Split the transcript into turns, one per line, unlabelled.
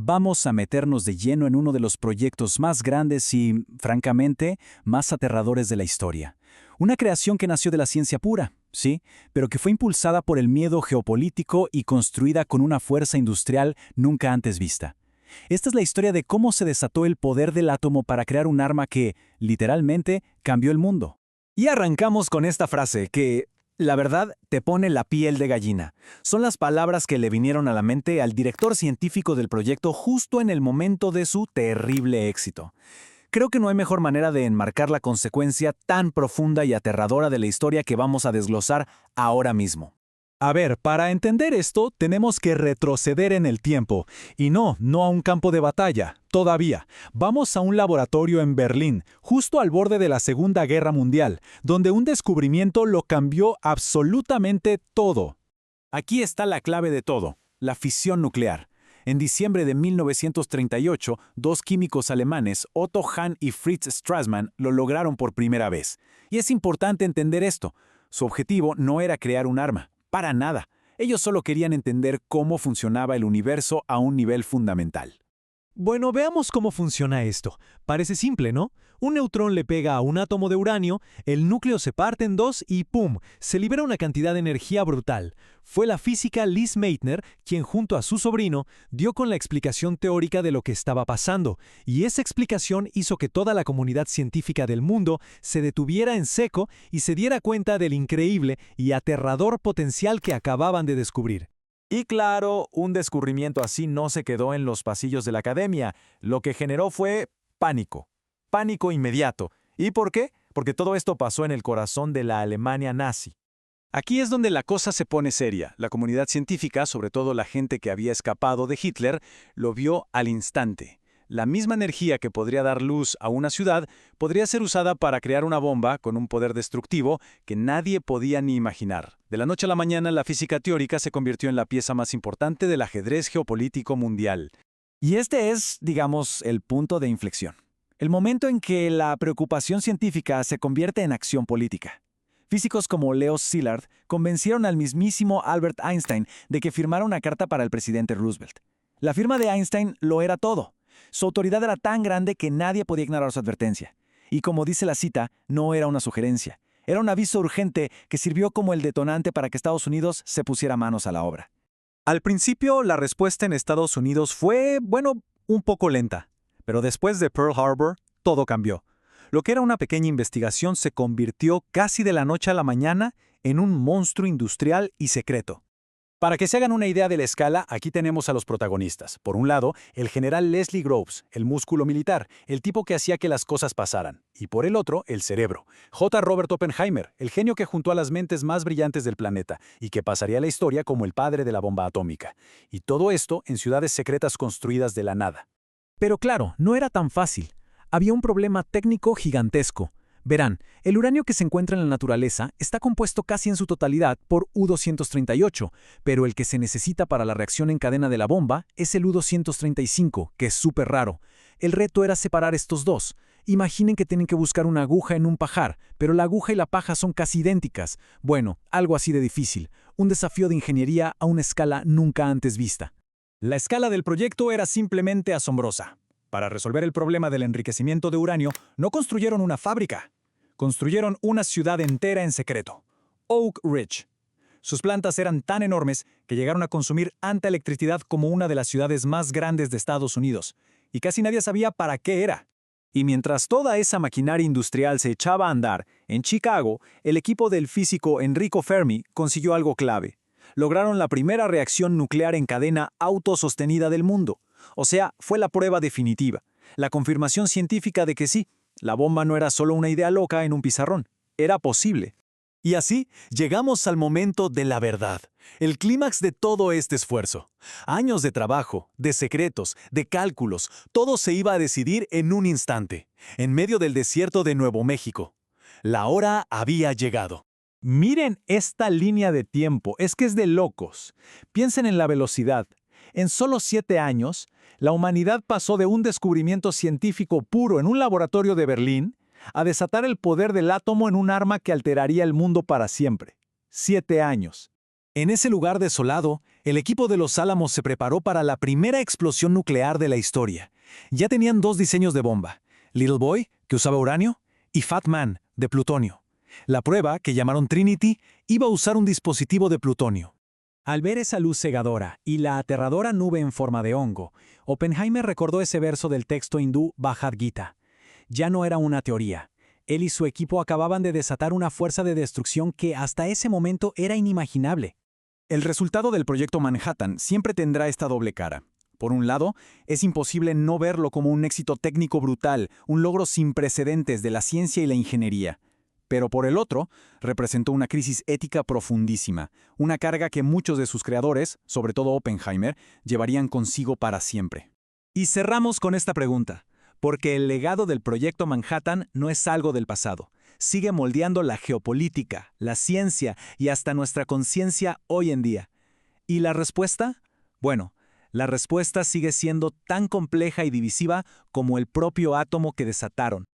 vamos a meternos de lleno en uno de los proyectos más grandes y, francamente, más aterradores de la historia. Una creación que nació de la ciencia pura, sí, pero que fue impulsada por el miedo geopolítico y construida con una fuerza industrial nunca antes vista. Esta es la historia de cómo se desató el poder del átomo para crear un arma que, literalmente, cambió el mundo.
Y arrancamos con esta frase que, la verdad, te pone la piel de gallina. Son las palabras que le vinieron a la mente al director científico del proyecto justo en el momento de su terrible éxito. Creo que no hay mejor manera de enmarcar la consecuencia tan profunda y aterradora de la historia que vamos a desglosar ahora mismo.
A ver, para entender esto, tenemos que retroceder en el tiempo. Y no a un campo de batalla, todavía. Vamos a un laboratorio en Berlín, justo al borde de la Segunda Guerra Mundial, donde un descubrimiento lo cambió absolutamente todo.
Aquí está la clave de todo, la fisión nuclear. En diciembre de 1938, dos químicos alemanes, Otto Hahn y Fritz Strassmann, lo lograron por primera vez. Y es importante entender esto. Su objetivo no era crear un arma. Para nada. Ellos solo querían entender cómo funcionaba el universo a un nivel fundamental.
Bueno, veamos cómo funciona esto. Parece simple, ¿no? Un neutrón le pega a un átomo de uranio, el núcleo se parte en dos y ¡pum!, se libera una cantidad de energía brutal. Fue la física Lise Meitner quien, junto a su sobrino, dio con la explicación teórica de lo que estaba pasando, y esa explicación hizo que toda la comunidad científica del mundo se detuviera en seco y se diera cuenta del increíble y aterrador potencial que acababan de descubrir.
Y claro, un descubrimiento así no se quedó en los pasillos de la academia. Lo que generó fue pánico. Pánico inmediato. ¿Y por qué? Porque todo esto pasó en el corazón de la Alemania nazi.
Aquí es donde la cosa se pone seria. La comunidad científica, sobre todo la gente que había escapado de Hitler, lo vio al instante. La misma energía que podría dar luz a una ciudad podría ser usada para crear una bomba con un poder destructivo que nadie podía ni imaginar. De la noche a la mañana, la física teórica se convirtió en la pieza más importante del ajedrez geopolítico mundial.
Y este es, digamos, el punto de inflexión. El momento en que la preocupación científica se convierte en acción política. Físicos como Leo Szilard convencieron al mismísimo Albert Einstein de que firmara una carta para el presidente Roosevelt. La firma de Einstein lo era todo. Su autoridad era tan grande que nadie podía ignorar su advertencia. Y como dice la cita, no era una sugerencia. Era un aviso urgente que sirvió como el detonante para que Estados Unidos se pusiera manos a la obra.
Al principio, la respuesta en Estados Unidos fue, un poco lenta. Pero después de Pearl Harbor, todo cambió. Lo que era una pequeña investigación se convirtió casi de la noche a la mañana en un monstruo industrial y secreto.
Para que se hagan una idea de la escala, aquí tenemos a los protagonistas. Por un lado, el general Leslie Groves, el músculo militar, el tipo que hacía que las cosas pasaran. Y por el otro, el cerebro. J. Robert Oppenheimer, el genio que juntó a las mentes más brillantes del planeta y que pasaría a la historia como el padre de la bomba atómica. Y todo esto en ciudades secretas construidas de la nada.
Pero claro, no era tan fácil. Había un problema técnico gigantesco. Verán, el uranio que se encuentra en la naturaleza está compuesto casi en su totalidad por U-238, pero el que se necesita para la reacción en cadena de la bomba es el U-235, que es súper raro. El reto era separar estos dos. Imaginen que tienen que buscar una aguja en un pajar, pero la aguja y la paja son casi idénticas. Bueno, algo así de difícil. Un desafío de ingeniería a una escala nunca antes vista.
La escala del proyecto era simplemente asombrosa. Para resolver el problema del enriquecimiento de uranio, no construyeron una fábrica. Construyeron una ciudad entera en secreto, Oak Ridge. Sus plantas eran tan enormes que llegaron a consumir tanta electricidad como una de las ciudades más grandes de Estados Unidos, y casi nadie sabía para qué era. Y mientras toda esa maquinaria industrial se echaba a andar, en Chicago, el equipo del físico Enrico Fermi consiguió algo clave. Lograron la primera reacción nuclear en cadena autosostenida del mundo. O sea, fue la prueba definitiva, la confirmación científica de que sí, la bomba no era solo una idea loca en un pizarrón, era posible.
Y así llegamos al momento de la verdad, el clímax de todo este esfuerzo. Años de trabajo, de secretos, de cálculos, todo se iba a decidir en un instante, en medio del desierto de Nuevo México. La hora había llegado. Miren esta línea de tiempo, es que es de locos. Piensen en la velocidad. En solo 7 años, la humanidad pasó de un descubrimiento científico puro en un laboratorio de Berlín a desatar el poder del átomo en un arma que alteraría el mundo para siempre. 7 años. En ese lugar desolado,
El equipo de los Álamos se preparó para la primera explosión nuclear de la historia. Ya tenían 2 diseños de bomba, Little Boy, que usaba uranio, y Fat Man, de plutonio. La prueba, que llamaron Trinity, iba a usar un dispositivo de plutonio.
Al ver esa luz cegadora y la aterradora nube en forma de hongo, Oppenheimer recordó ese verso del texto hindú Bhagavad Gita. Ya no era una teoría. Él y su equipo acababan de desatar una fuerza de destrucción que hasta ese momento era inimaginable.
El resultado del proyecto Manhattan siempre tendrá esta doble cara. Por un lado, es imposible no verlo como un éxito técnico brutal, un logro sin precedentes de la ciencia y la ingeniería. Pero por el otro, representó una crisis ética profundísima, una carga que muchos de sus creadores, sobre todo Oppenheimer, llevarían consigo para siempre.
Y cerramos con esta pregunta, porque el legado del proyecto Manhattan no es algo del pasado. Sigue moldeando la geopolítica, la ciencia y hasta nuestra conciencia hoy en día. ¿Y la respuesta? Bueno, la respuesta sigue siendo tan compleja y divisiva como el propio átomo que desataron.